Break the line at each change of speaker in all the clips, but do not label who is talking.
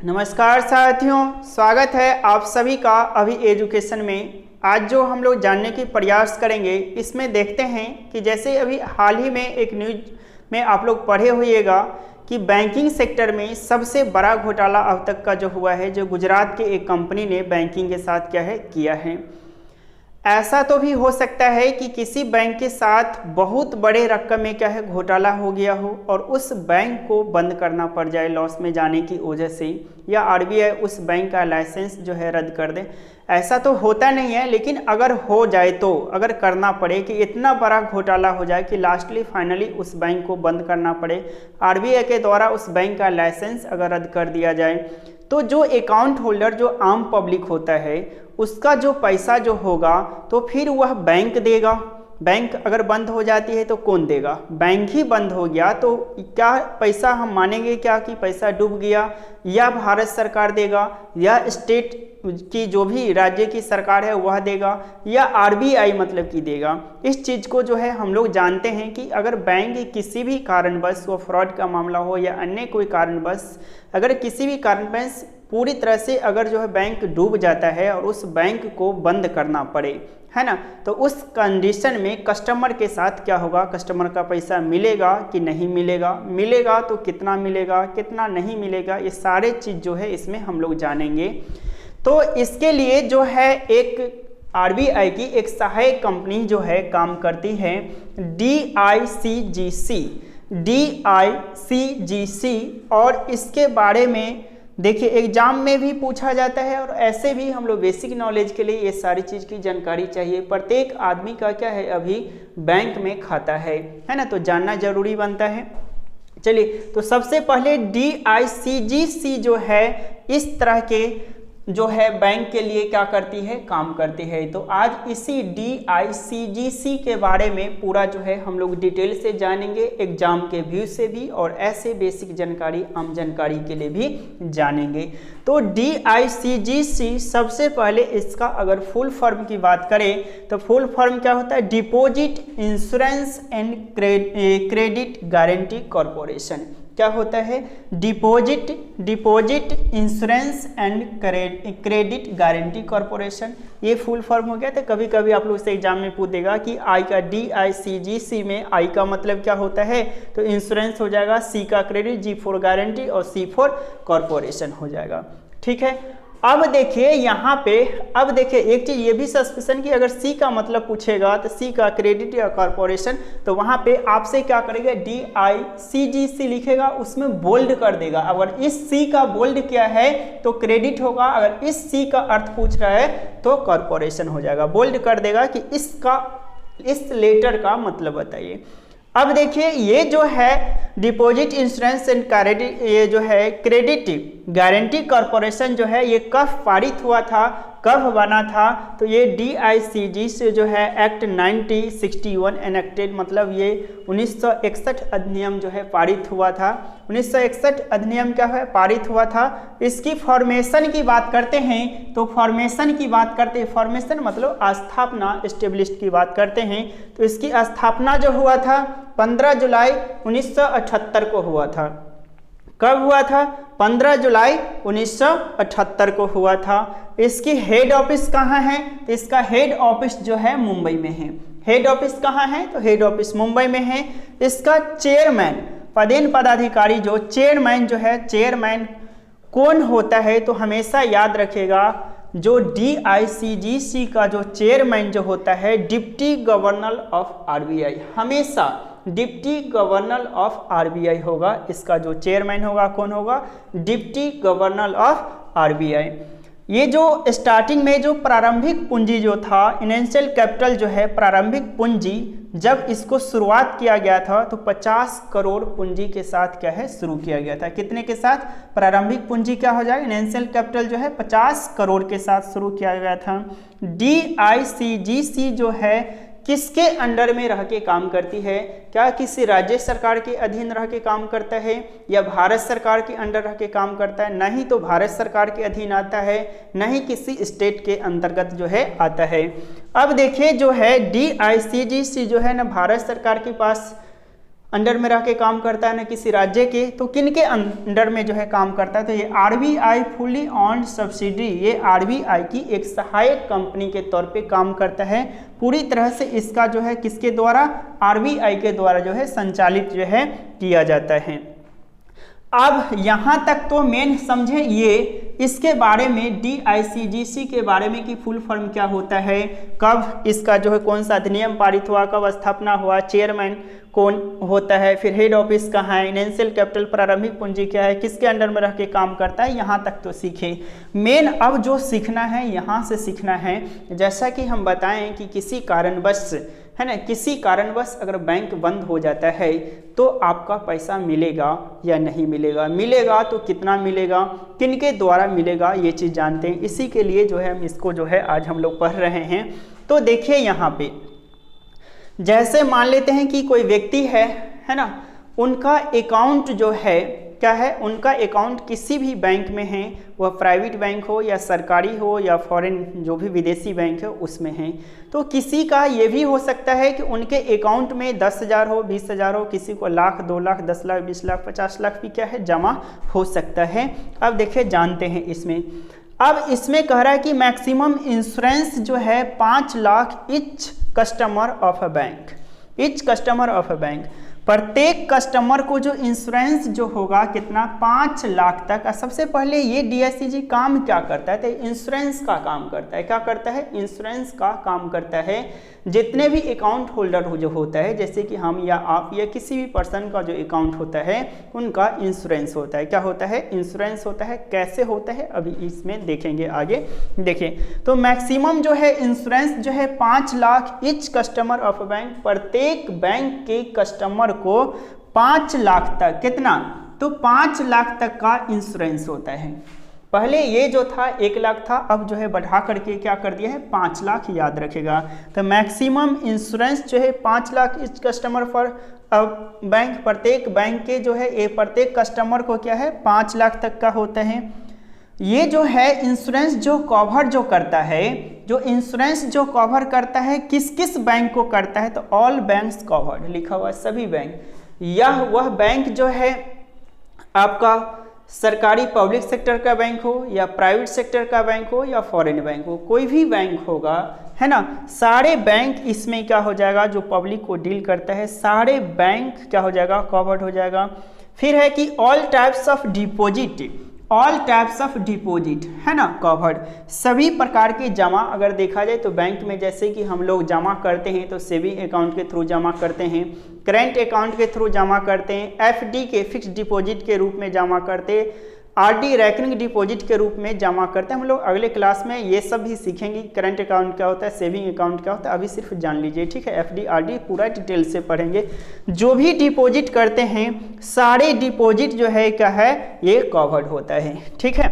नमस्कार साथियों, स्वागत है आप सभी का अभी एजुकेशन में। आज जो हम लोग जानने की प्रयास करेंगे इसमें देखते हैं कि जैसे अभी हाल ही में एक न्यूज में आप लोग पढ़े होइएगा कि बैंकिंग सेक्टर में सबसे बड़ा घोटाला अब तक का जो हुआ है, जो गुजरात के एक कंपनी ने बैंकिंग के साथ किया है। ऐसा तो भी हो सकता है कि किसी बैंक के साथ बहुत बड़े रकम में घोटाला हो गया हो और उस बैंक को बंद करना पड़ जाए लॉस में जाने की वजह से, या आरबीआई उस बैंक का लाइसेंस जो है रद्द कर दे। ऐसा तो होता नहीं है, लेकिन अगर हो जाए तो अगर करना पड़े कि इतना बड़ा घोटाला हो जाए कि लास्टली फाइनली उस बैंक को बंद करना पड़े, आरबीआई के द्वारा उस बैंक का लाइसेंस अगर रद्द कर दिया जाए, तो जो अकाउंट होल्डर जो आम पब्लिक होता है उसका जो पैसा जो होगा तो फिर वह बैंक देगा। बैंक अगर बंद हो जाती है तो कौन देगा? बैंक ही बंद हो गया तो क्या पैसा हम मानेंगे क्या कि पैसा डूब गया? या भारत सरकार देगा, या स्टेट की जो भी राज्य की सरकार है वह देगा, या आरबीआई मतलब कि देगा? इस चीज़ को जो है हम लोग जानते हैं कि अगर बैंक किसी भी कारणवश, वो फ्रॉड का मामला हो या अन्य कोई कारणवश, अगर किसी भी कारणवश पूरी तरह से अगर जो है बैंक डूब जाता है और उस बैंक को बंद करना पड़े, है ना, तो उस कंडीशन में कस्टमर के साथ क्या होगा? कस्टमर का पैसा मिलेगा कि नहीं मिलेगा? मिलेगा तो कितना मिलेगा, कितना नहीं मिलेगा? ये सारे चीज़ जो है इसमें हम लोग जानेंगे। तो इसके लिए जो है एक आरबीआई की एक सहायक कंपनी जो है काम करती है, DICGC, और इसके बारे में देखिए एग्जाम में भी पूछा जाता है और ऐसे भी हम लोग बेसिक नॉलेज के लिए ये सारी चीज़ की जानकारी चाहिए। प्रत्येक आदमी का क्या है अभी बैंक में खाता है ना, तो जानना जरूरी बनता है। चलिए, तो सबसे पहले DICGC जो है इस तरह के जो है बैंक के लिए क्या करती है? काम करती है। तो आज इसी DICGC के बारे में पूरा जो है हम लोग डिटेल से जानेंगे, एग्जाम के व्यू से भी और ऐसे बेसिक जानकारी, आम जानकारी के लिए भी जानेंगे। तो DICGC सबसे पहले इसका अगर फुल फॉर्म की बात करें तो फुल फॉर्म क्या होता है? Deposit insurance and credit guarantee corporation. क्या होता है? Deposit insurance and credit guarantee corporation, ये फुल फॉर्म हो गया। तो कभी कभी आप लोग से एग्जाम में पूछ देगा कि आई का DICGC में आई का मतलब क्या होता है, तो इंश्योरेंस हो जाएगा, सी का क्रेडिट, जी फॉर गारंटी और सी फॉर कॉरपोरेशन हो जाएगा। ठीक है, अब देखिए यहाँ पे, अब देखिए एक चीज़ ये भी सस्पेंशन की, अगर सी का मतलब पूछेगा तो सी का क्रेडिट या कॉरपोरेशन, तो वहाँ पे आपसे क्या करेगा? DICGC लिखेगा, उसमें बोल्ड कर देगा। अगर इस सी का बोल्ड क्या है तो क्रेडिट होगा, अगर इस सी का अर्थ पूछ रहा है तो कॉरपोरेशन हो जाएगा। बोल्ड कर देगा कि इसका, इस लेटर का मतलब बताइए। अब देखिए ये जो है डिपॉजिट इंश्योरेंस एंड क्रेडिट, ये जो है क्रेडिट गारंटी कॉरपोरेशन जो है, ये कब पारित हुआ था, कब बना था? तो ये DICGC से जो है एक्ट 1961 एनेक्टेड, मतलब ये 1961 अधिनियम जो है पारित हुआ था। 1961 अधिनियम क्या है? पारित हुआ था। इसकी फॉर्मेशन की बात करते हैं तो फॉर्मेशन की बात करते हैं, फॉर्मेशन मतलब स्थापना, एस्टेब्लिश्ड की बात करते हैं, तो इसकी स्थापना जो हुआ था 15 जुलाई 1978 को हुआ था। कब हुआ था? 15 जुलाई 1978 को हुआ था। इसकी हेड ऑफिस कहाँ है? तो इसका हेड ऑफिस जो है मुंबई में है। हेड ऑफिस कहाँ है? तो हेड ऑफिस मुंबई में है। इसका चेयरमैन, पदेन पदाधिकारी, जो चेयरमैन जो है, चेयरमैन कौन होता है? तो हमेशा याद रखिएगा, जो DICGC का जो चेयरमैन जो होता है, डिप्टी गवर्नर ऑफ आरबीआई, हमेशा डिप्टी गवर्नर ऑफ आरबीआई होगा। इसका जो चेयरमैन होगा कौन होगा? Deputy governor of RBI. ये जो स्टार्टिंग में जो प्रारंभिक पूंजी जो था, इनिशियल कैपिटल जो है, प्रारंभिक पूंजी, जब इसको शुरुआत किया गया था तो 50 करोड़ पूंजी के साथ क्या है? शुरू किया गया था। कितने के साथ? प्रारंभिक पूंजी क्या हो जाएगा? इनिशियल कैपिटल जो है 50 करोड़ के साथ शुरू किया गया था। DICGC जो है किसके अंडर में रह के काम करती है? क्या किसी राज्य सरकार के अधीन रह के काम करता है या भारत सरकार के अंडर रह के काम करता है? नहीं तो भारत सरकार के अधीन आता है, नहीं किसी स्टेट के अंतर्गत जो है आता है। अब देखिए जो है DICGC जो है ना, भारत सरकार के पास अंडर में रह के काम करता है, ना किसी राज्य के, तो किन के अंडर में जो है काम करता है, तो ये आरबीआई फुली ऑन्ड सब्सिडी, ये आरबीआई की एक सहायक कंपनी के तौर पे काम करता है। पूरी तरह से इसका जो है किसके द्वारा, आरबीआई के द्वारा जो है संचालित जो है किया जाता है। अब यहाँ तक तो मेन समझे ये, इसके बारे में DICGC के बारे में कि फुल फॉर्म क्या होता है, कब इसका जो है कौन सा अधिनियम पारित हुआ, कब स्थापना हुआ, चेयरमैन कौन होता है, फिर हेड ऑफिस कहाँ है, इनिशियल कैपिटल प्रारंभिक पूंजी क्या है, किसके अंडर में रह के काम करता है, यहाँ तक तो सीखे। मेन अब जो सीखना है यहाँ से सीखना है, जैसा कि हम बताएं कि किसी कारणवश है ना, किसी कारणवश अगर बैंक बंद हो जाता है तो आपका पैसा मिलेगा या नहीं मिलेगा, मिलेगा तो कितना मिलेगा, किनके द्वारा मिलेगा, ये चीज़ जानते हैं। इसी के लिए जो है हम इसको जो है आज हम लोग पढ़ रहे हैं। तो देखिए यहाँ पे जैसे मान लेते हैं कि कोई व्यक्ति है ना, उनका अकाउंट जो है क्या है, उनका अकाउंट किसी भी बैंक में है, वह प्राइवेट बैंक हो या सरकारी हो या फॉरेन जो भी विदेशी बैंक है उसमें है। तो किसी का ये भी हो सकता है कि उनके अकाउंट में 10,000 हो, 20,000 हो, किसी को लाख, 2 लाख, 10 लाख, 20 लाख, 50 लाख भी क्या है जमा हो सकता है। अब देखिए जानते हैं इसमें, अब इसमें कह रहा है कि मैक्सिमम इंश्योरेंस जो है 5 lakh each customer of a bank, each customer of a bank, प्रत्येक कस्टमर को जो इंश्योरेंस जो होगा कितना, 5 लाख तक। सबसे पहले ये DICG काम क्या करता है, तो इंश्योरेंस का काम करता है। क्या करता है, इंश्योरेंस का काम करता है। जितने भी अकाउंट होल्डर जो होता है, जैसे कि हम या आप या किसी भी पर्सन का जो अकाउंट होता है उनका इंश्योरेंस होता है। क्या होता है, इंश्योरेंस होता है। कैसे होता है अभी इसमें देखेंगे आगे। देखिए तो मैक्सिमम जो है इंश्योरेंस जो है 5 lakh each customer of bank, प्रत्येक बैंक के कस्टमर को 5 लाख तक, कितना, तो 5 लाख तक का इंश्योरेंस होता है। पहले ये जो था 1 लाख था, अब जो है बढ़ा करके क्या कर दिया है 5 लाख, याद रखेगा। तो मैक्सिमम इंश्योरेंस जो है 5 लाख इस कस्टमर फॉर बैंक, प्रत्येक बैंक के जो है ये प्रत्येक कस्टमर को क्या है 5 लाख तक का होता है। ये जो है इंश्योरेंस जो कवर जो करता है, जो इंश्योरेंस जो कवर करता है किस किस बैंक को करता है, तो ऑल बैंक्स कवर्ड लिखा हुआ है, सभी बैंक। यह वह बैंक जो है आपका सरकारी पब्लिक सेक्टर का बैंक हो या प्राइवेट सेक्टर का बैंक हो या फॉरेन बैंक हो, कोई भी बैंक होगा, है ना, सारे बैंक इसमें क्या हो जाएगा, जो पब्लिक को डील करता है सारे बैंक क्या हो जाएगा, कवर्ड हो जाएगा। फिर है कि all types of deposit, all types of deposit है ना कवर्ड, सभी प्रकार के जमा अगर देखा जाए तो बैंक में जैसे कि हम लोग जमा करते हैं तो सेविंग अकाउंट के थ्रू जमा करते हैं, करेंट अकाउंट के थ्रू जमा करते हैं, एफडी के फिक्स डिपॉजिट के रूप में जमा करते हैं, आरडी रैकरिंग डिपॉजिट के रूप में जमा करते हैं। हम लोग अगले क्लास में ये सब भी सीखेंगे, करंट अकाउंट क्या होता है, सेविंग अकाउंट क्या होता है, अभी सिर्फ जान लीजिए, ठीक है। एफडी आरडी पूरा डिटेल से पढ़ेंगे। जो भी डिपॉजिट करते हैं सारे डिपॉजिट जो है क्या है ये कवर्ड होता है, ठीक है।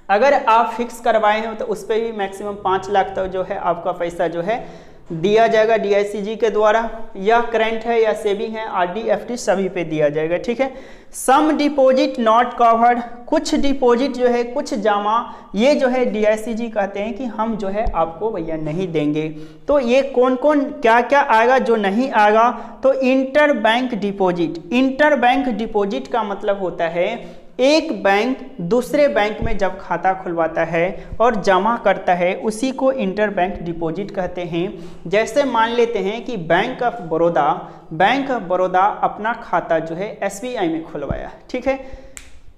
अगर आप फिक्स करवाए हैं तो उस पर भी मैक्सिमम 5 लाख तक जो है आपका पैसा जो है दिया जाएगा DICG के द्वारा, या करंट है या सेविंग है, आरडी एफडी सभी पे दिया जाएगा, ठीक है। सम डिपॉजिट नॉट कवर्ड, कुछ डिपॉजिट जो है कुछ जमा ये जो है DICG कहते हैं कि हम जो है आपको भैया नहीं देंगे। तो ये कौन कौन क्या क्या आएगा जो नहीं आएगा, तो inter bank deposit. Inter bank deposit का मतलब होता है एक बैंक दूसरे बैंक में जब खाता खुलवाता है और जमा करता है उसी को इंटर बैंक डिपॉजिट कहते हैं। जैसे मान लेते हैं कि बैंक ऑफ बड़ौदा अपना खाता जो है SBI में खुलवाया, ठीक है।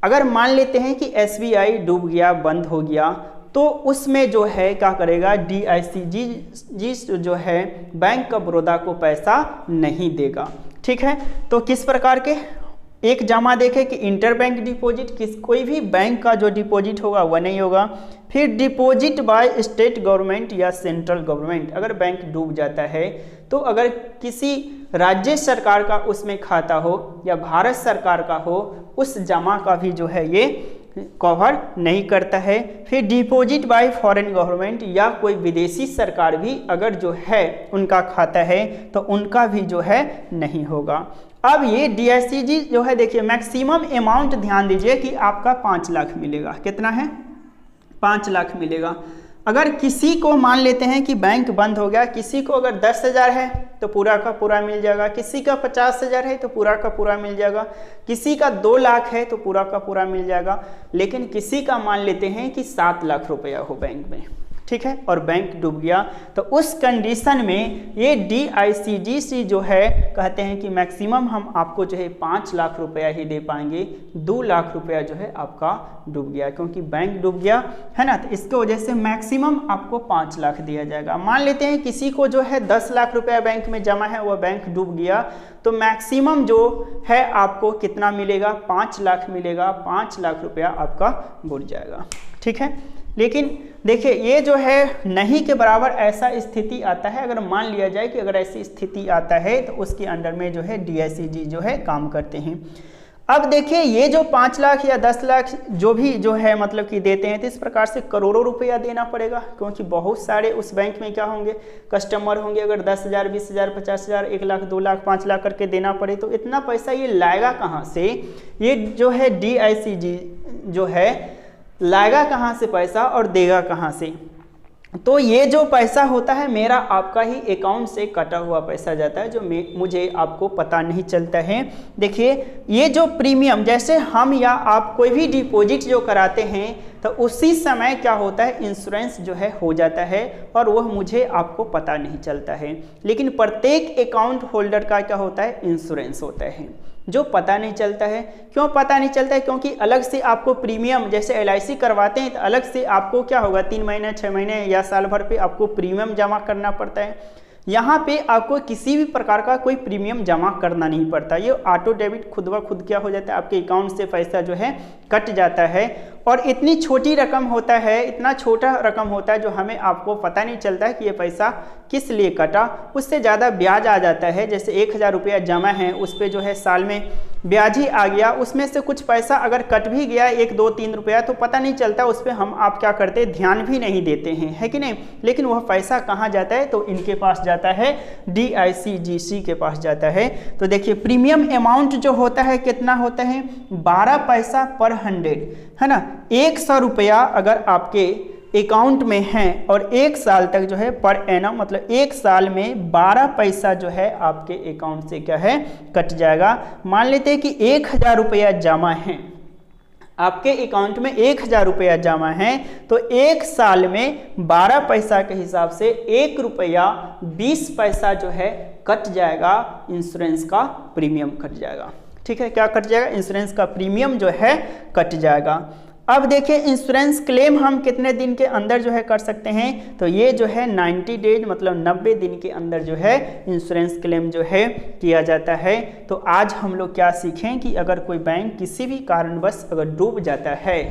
अगर मान लेते हैं कि SBI डूब गया, बंद हो गया, तो उसमें जो है क्या करेगा DICG जो है बैंक ऑफ बड़ौदा को पैसा नहीं देगा, ठीक है। तो किस प्रकार के एक जमा देखे कि इंटर बैंक डिपॉजिट, किस कोई भी बैंक का जो डिपॉजिट होगा वह नहीं होगा। फिर डिपॉजिट बाय स्टेट गवर्नमेंट या सेंट्रल गवर्नमेंट, अगर बैंक डूब जाता है तो अगर किसी राज्य सरकार का उसमें खाता हो या भारत सरकार का हो, उस जमा का भी जो है ये कवर नहीं करता है। फिर डिपॉजिट बाय फॉरेन गवर्नमेंट, या कोई विदेशी सरकार भी अगर जो है उनका खाता है तो उनका भी जो है नहीं होगा। अब ये DICG जो है देखिए मैक्सिमम अमाउंट ध्यान दीजिए कि आपका 5 लाख मिलेगा, कितना है 5 लाख मिलेगा। अगर किसी को मान लेते हैं कि बैंक बंद हो गया, किसी को अगर 10,000 है तो पूरा का पूरा मिल जाएगा, किसी का 50,000 है तो पूरा का पूरा मिल जाएगा, किसी का 2 लाख है तो पूरा का पूरा मिल जाएगा, लेकिन किसी का मान लेते हैं कि 7 लाख रुपया हो बैंक में, ठीक है, और बैंक डूब गया, तो उस कंडीशन में ये DICGC जो है कहते हैं कि मैक्सिमम हम आपको जो है 5 लाख रुपया ही दे पाएंगे, 2 लाख रुपया जो है आपका डूब गया, क्योंकि बैंक डूब गया है ना, तो इसके वजह से मैक्सिमम आपको 5 लाख दिया जाएगा। मान लेते हैं किसी को जो है 10 लाख रुपया बैंक में जमा है, वह बैंक डूब गया, तो मैक्सिमम जो है आपको कितना मिलेगा, 5 लाख मिलेगा, 5 लाख रुपया आपका बुड़ जाएगा, ठीक है। लेकिन देखिए ये जो है नहीं के बराबर ऐसा स्थिति आता है, अगर मान लिया जाए कि अगर ऐसी स्थिति आता है तो उसके अंडर में जो है DICG जो है काम करते हैं। अब देखिए ये जो 5 लाख या 10 लाख जो भी जो है मतलब कि देते हैं, तो इस प्रकार से करोड़ों रुपया देना पड़ेगा, क्योंकि बहुत सारे उस बैंक में क्या होंगे, कस्टमर होंगे। अगर 10,000, 20,000, 50,000, 1 लाख, 2 लाख, 5 लाख करके देना पड़े तो इतना पैसा ये लाएगा कहाँ से? ये जो है DICG जो है लाएगा कहाँ से पैसा और देगा कहाँ से? तो ये जो पैसा होता है मेरा आपका ही अकाउंट से कटा हुआ पैसा जाता है, जो मुझे आपको पता नहीं चलता है। देखिए ये जो प्रीमियम, जैसे हम या आप कोई भी डिपॉजिट जो कराते हैं तो उसी समय क्या होता है, इंश्योरेंस जो है हो जाता है और वह मुझे आपको पता नहीं चलता है। लेकिन प्रत्येक अकाउंट होल्डर का क्या होता है, इंश्योरेंस होता है, जो पता नहीं चलता है। क्यों पता नहीं चलता है? क्योंकि अलग से आपको प्रीमियम, जैसे LIC करवाते हैं तो अलग से आपको क्या होगा, 3 महीने, 6 महीने या साल भर पे आपको प्रीमियम जमा करना पड़ता है। यहाँ पे आपको किसी भी प्रकार का कोई प्रीमियम जमा करना नहीं पड़ता, ये ऑटो डेबिट खुद ब खुद क्या हो जाता है, आपके अकाउंट से पैसा जो है कट जाता है। और इतनी छोटी रकम होता है, इतना छोटा रकम होता है जो हमें आपको पता नहीं चलता है कि ये पैसा किस लिए कटा। उससे ज़्यादा ब्याज आ जाता है, जैसे 1,000 रुपया जमा है उस पर जो है साल में ब्याज ही आ गया, उसमें से कुछ पैसा अगर कट भी गया 1, 2, 3 रुपया तो पता नहीं चलता, उस पर हम आप क्या करते हैं, ध्यान भी नहीं देते हैं, है कि नहीं। लेकिन वह पैसा कहाँ जाता है, तो इनके पास जाता है, DICGC के पास जाता है। तो देखिए प्रीमियम अमाउंट जो होता है कितना होता है, 12 पैसा पर 100, है ना। 100 रुपया अगर आपके अकाउंट में है और 1 साल तक जो है पर एनम, मतलब 1 साल में 12 पैसा जो है आपके अकाउंट से क्या है, कट जाएगा। मान लेते हैं कि 1,000 रुपया जमा है आपके अकाउंट में, 1,000 रुपया जमा है, तो 1 साल में 12 पैसा के हिसाब से 1 रुपया 20 पैसा जो है कट जाएगा, इंश्योरेंस का प्रीमियम कट जाएगा, ठीक है। क्या कट जाएगा, इंश्योरेंस का प्रीमियम जो है कट जाएगा। अब देखिए इंश्योरेंस क्लेम हम कितने दिन के अंदर जो है कर सकते हैं, तो ये जो है 90 डेज मतलब 90 दिन के अंदर जो है इंश्योरेंस क्लेम जो है किया जाता है। तो आज हम लोग क्या सीखें कि अगर कोई बैंक किसी भी कारणवश अगर डूब जाता है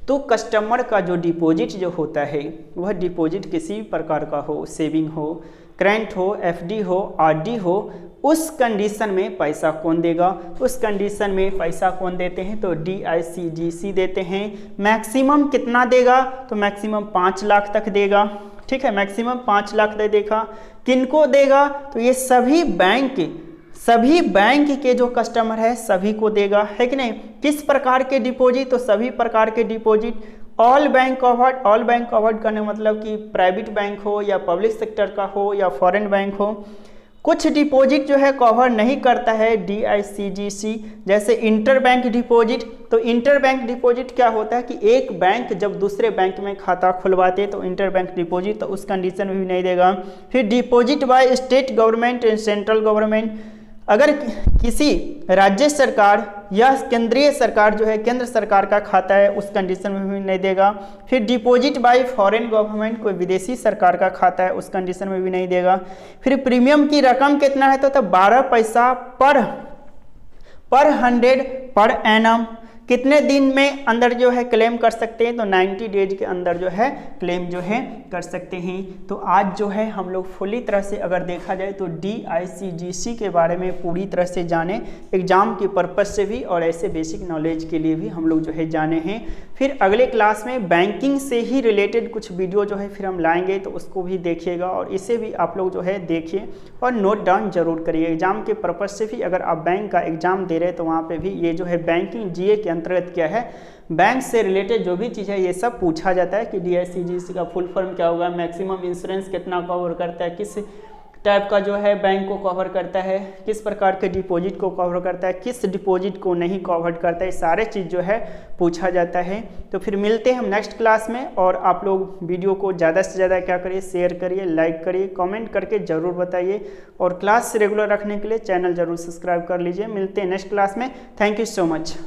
तो कस्टमर का जो डिपॉजिट जो होता है वह डिपॉजिट किसी भी प्रकार का हो, सेविंग हो, करेंट हो, FD हो, RD हो, उस कंडीशन में पैसा कौन देगा, उस कंडीशन में पैसा कौन देते हैं, तो DICGC देते हैं। मैक्सिमम कितना देगा, तो मैक्सिमम 5 लाख तक देगा, ठीक है, मैक्सिमम 5 लाख तक देगा। किनको देगा, तो ये सभी बैंक के जो कस्टमर है सभी को देगा, है कि नहीं। किस प्रकार के डिपॉजिट, तो सभी प्रकार के deposit, all bank covered. All bank covered करने मतलब कि प्राइवेट बैंक हो या पब्लिक सेक्टर का हो या फॉरेन बैंक हो। कुछ डिपॉजिट जो है कवर नहीं करता है DICGC, जैसे इंटर बैंक डिपॉजिट। तो इंटर बैंक डिपॉजिट क्या होता है कि एक बैंक जब दूसरे बैंक में खाता खुलवाते तो इंटर बैंक डिपॉजिट, तो उस कंडीशन में भी नहीं देगा। फिर deposit by state government and central government, अगर किसी राज्य सरकार या केंद्रीय सरकार जो है केंद्र सरकार का खाता है उस कंडीशन में भी नहीं देगा। फिर डिपॉजिट बाय फॉरेन गवर्नमेंट, कोई विदेशी सरकार का खाता है उस कंडीशन में भी नहीं देगा। फिर प्रीमियम की रकम कितना है, तो 12 पैसा पर 100 पर एनम। कितने दिन में अंदर जो है क्लेम कर सकते हैं, तो 90 डेज के अंदर जो है क्लेम जो है कर सकते हैं। तो आज जो है हम लोग फुली तरह से अगर देखा जाए तो DICGC के बारे में पूरी तरह से जाने, एग्जाम के पर्पज से भी और ऐसे बेसिक नॉलेज के लिए भी हम लोग जो है जाने हैं। फिर अगले क्लास में बैंकिंग से ही रिलेटेड कुछ वीडियो जो है फिर हम लाएंगे, तो उसको भी देखिएगा और इसे भी आप लोग जो है देखिए और नोट डाउन जरूर करिए। एग्जाम के पर्पज से भी अगर आप बैंक का एग्जाम दे रहे हैं तो वहाँ पे भी ये जो है बैंकिंग GA के अंतर्गत क्या है, बैंक से रिलेटेड जो भी चीज़ है ये सब पूछा जाता है कि DICGC का फुल फॉर्म क्या होगा, मैक्सिमम इंश्योरेंस कितना कवर करता है, किस टाइप का जो है बैंक को कवर करता है, किस प्रकार के डिपॉजिट को कवर करता है, किस डिपॉजिट को नहीं कवर करता है, सारे चीज़ जो है पूछा जाता है। तो फिर मिलते हैं हम नेक्स्ट क्लास में, और आप लोग वीडियो को ज़्यादा से ज़्यादा क्या करिए, शेयर करिए, लाइक करिए, कमेंट करके ज़रूर बताइए, और क्लास रेगुलर रखने के लिए चैनल ज़रूर सब्सक्राइब कर लीजिए। मिलते हैं नेक्स्ट क्लास में। Thank you so much.